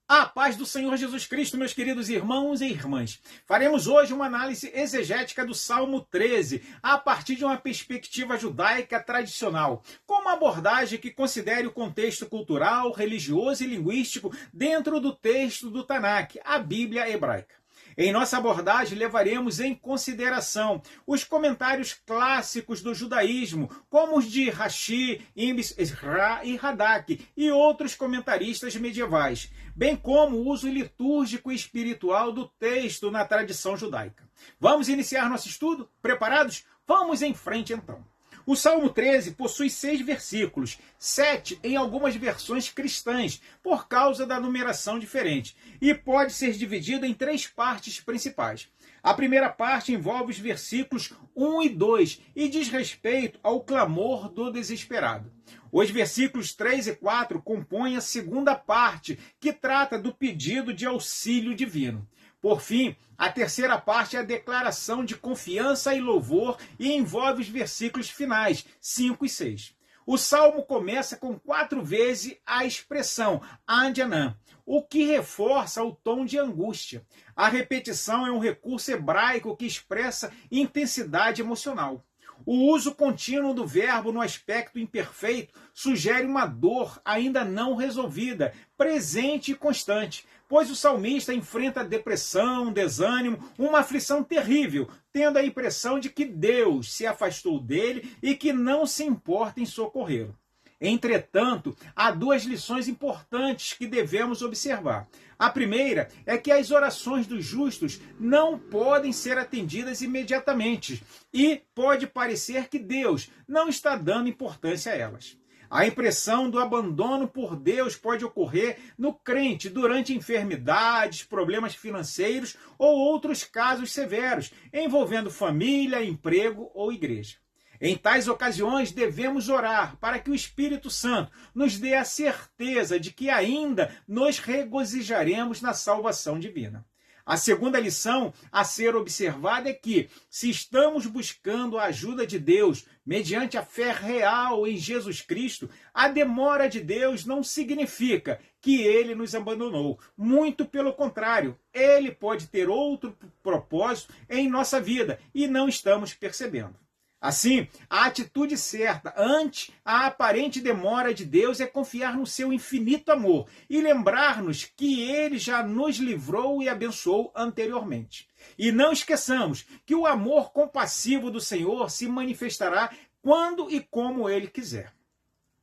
A paz do Senhor Jesus Cristo, meus queridos irmãos e irmãs. Faremos hoje uma análise exegética do Salmo 13, a partir de uma perspectiva judaica tradicional, com uma abordagem que considere o contexto cultural, religioso e linguístico dentro do texto do Tanakh, a Bíblia hebraica. Em nossa abordagem, levaremos em consideração os comentários clássicos do judaísmo, como os de Rashi, Ibn Ezra e Radak, e outros comentaristas medievais, bem como o uso litúrgico e espiritual do texto na tradição judaica. Vamos iniciar nosso estudo? Preparados? Vamos em frente, então. O Salmo 13 possui 6 versículos, 7 em algumas versões cristãs, por causa da numeração diferente, e pode ser dividido em 3 partes principais. A primeira parte envolve os versículos 1 e 2 e diz respeito ao clamor do desesperado. Os versículos 3 e 4 compõem a segunda parte, que trata do pedido de auxílio divino. Por fim, a terceira parte é a declaração de confiança e louvor e envolve os versículos finais, 5 e 6. O Salmo começa com 4 vezes a expressão Andianã, o que reforça o tom de angústia. A repetição é um recurso hebraico que expressa intensidade emocional. O uso contínuo do verbo no aspecto imperfeito sugere uma dor ainda não resolvida, presente e constante, pois o salmista enfrenta depressão, desânimo, uma aflição terrível, tendo a impressão de que Deus se afastou dele e que não se importa em socorrê-lo. Entretanto, há 2 lições importantes que devemos observar. A primeira é que as orações dos justos não podem ser atendidas imediatamente e pode parecer que Deus não está dando importância a elas. A impressão do abandono por Deus pode ocorrer no crente durante enfermidades, problemas financeiros ou outros casos severos, envolvendo família, emprego ou igreja. Em tais ocasiões, devemos orar para que o Espírito Santo nos dê a certeza de que ainda nos regozijaremos na salvação divina. A segunda lição a ser observada é que, se estamos buscando a ajuda de Deus mediante a fé real em Jesus Cristo, a demora de Deus não significa que Ele nos abandonou. Muito pelo contrário, Ele pode ter outro propósito em nossa vida e não estamos percebendo. Assim, a atitude certa ante a aparente demora de Deus é confiar no seu infinito amor e lembrar-nos que Ele já nos livrou e abençoou anteriormente. E não esqueçamos que o amor compassivo do Senhor se manifestará quando e como Ele quiser.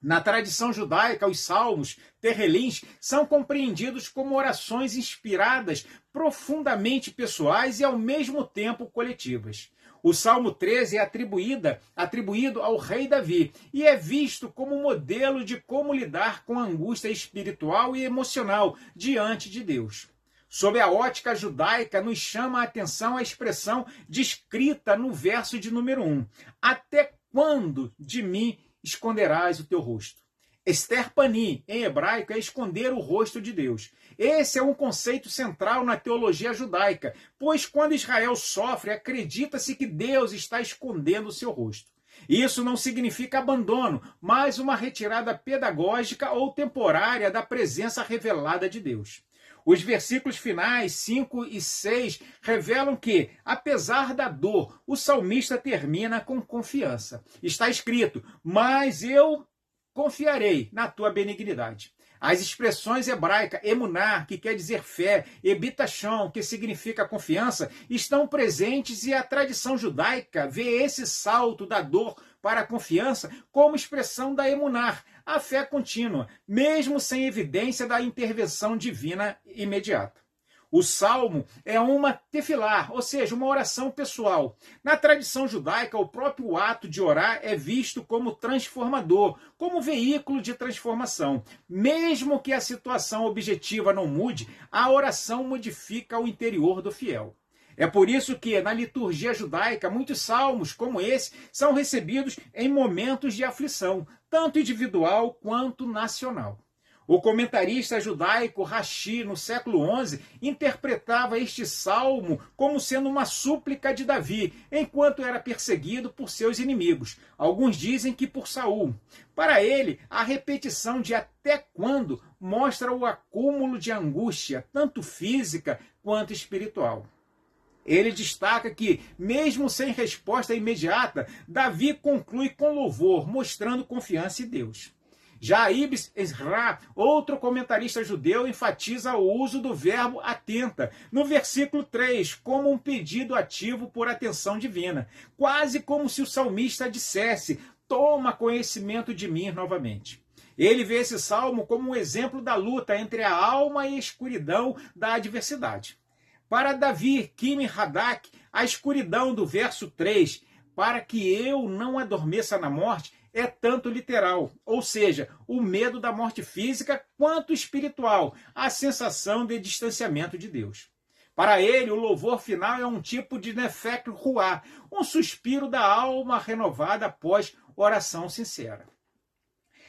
Na tradição judaica, os salmos, terrelins, são compreendidos como orações inspiradas, profundamente pessoais e ao mesmo tempo coletivas. O Salmo 13 é atribuído ao rei Davi e é visto como modelo de como lidar com a angústia espiritual e emocional diante de Deus. Sob a ótica judaica, nos chama a atenção a expressão descrita no verso de número 1. Até quando de mim esconderás o teu rosto? Ester pani, em hebraico, é esconder o rosto de Deus. Esse é um conceito central na teologia judaica, pois quando Israel sofre, acredita-se que Deus está escondendo o seu rosto. Isso não significa abandono, mas uma retirada pedagógica ou temporária da presença revelada de Deus. Os versículos finais, 5 e 6, revelam que, apesar da dor, o salmista termina com confiança. Está escrito, mas eu confiarei na tua benignidade. As expressões hebraicas emuná, que quer dizer fé, e bitachon, que significa confiança, estão presentes e a tradição judaica vê esse salto da dor para a confiança como expressão da emuná, a fé contínua, mesmo sem evidência da intervenção divina imediata. O salmo é uma tefilá, ou seja, uma oração pessoal. Na tradição judaica, o próprio ato de orar é visto como transformador, como veículo de transformação. Mesmo que a situação objetiva não mude, a oração modifica o interior do fiel. É por isso que, na liturgia judaica, muitos salmos como esse são recebidos em momentos de aflição, tanto individual quanto nacional. O comentarista judaico Rashi, no século XI, interpretava este salmo como sendo uma súplica de Davi, enquanto era perseguido por seus inimigos. Alguns dizem que por Saul. Para ele, a repetição de até quando mostra o acúmulo de angústia, tanto física quanto espiritual. Ele destaca que, mesmo sem resposta imediata, Davi conclui com louvor, mostrando confiança em Deus. Já Ibn Ezra, outro comentarista judeu, enfatiza o uso do verbo atenta, no versículo 3, como um pedido ativo por atenção divina, quase como se o salmista dissesse: toma conhecimento de mim novamente. Ele vê esse salmo como um exemplo da luta entre a alma e a escuridão da adversidade. Para Davi Kim Hadak, a escuridão do verso 3, para que eu não adormeça na morte, é tanto literal, ou seja, o medo da morte física quanto espiritual, a sensação de distanciamento de Deus. Para ele, o louvor final é um tipo de nefek ruá, um suspiro da alma renovada após oração sincera.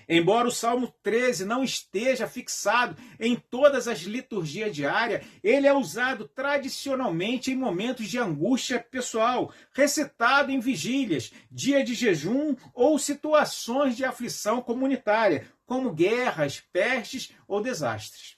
Embora o Salmo 13 não esteja fixado em todas as liturgias diárias, ele é usado tradicionalmente em momentos de angústia pessoal, recitado em vigílias, dia de jejum ou situações de aflição comunitária, como guerras, pestes ou desastres.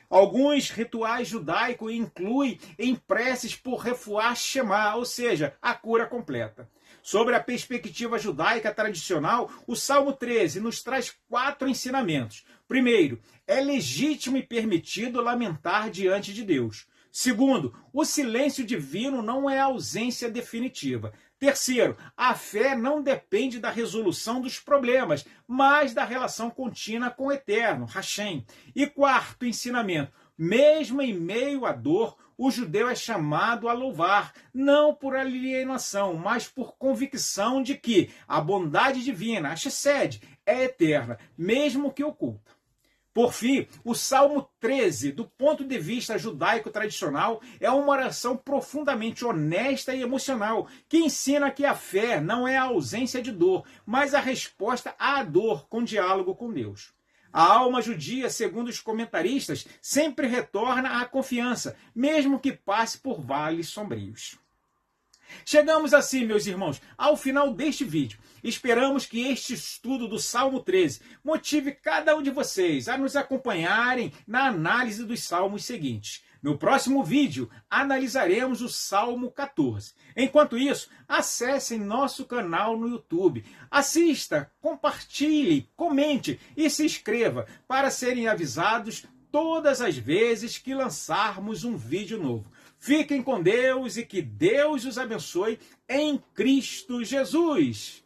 Alguns rituais judaicos incluem em preces por refuah shema, ou seja, a cura completa. Sobre a perspectiva judaica tradicional, o Salmo 13 nos traz 4 ensinamentos. Primeiro, é legítimo e permitido lamentar diante de Deus. Segundo, o silêncio divino não é ausência definitiva. Terceiro, a fé não depende da resolução dos problemas, mas da relação contínua com o Eterno, Hashem. E quarto ensinamento, mesmo em meio à dor, o judeu é chamado a louvar, não por alienação, mas por convicção de que a bondade divina, a Chesed, é eterna, mesmo que oculta. Por fim, o Salmo 13, do ponto de vista judaico tradicional, é uma oração profundamente honesta e emocional, que ensina que a fé não é a ausência de dor, mas a resposta à dor com diálogo com Deus. A alma judia, segundo os comentaristas, sempre retorna à confiança, mesmo que passe por vales sombrios. Chegamos assim, meus irmãos, ao final deste vídeo. Esperamos que este estudo do Salmo 13 motive cada um de vocês a nos acompanharem na análise dos salmos seguintes. No próximo vídeo, analisaremos o Salmo 14. Enquanto isso, acessem nosso canal no YouTube. Assista, compartilhe, comente e se inscreva para serem avisados todas as vezes que lançarmos um vídeo novo. Fiquem com Deus e que Deus os abençoe em Cristo Jesus.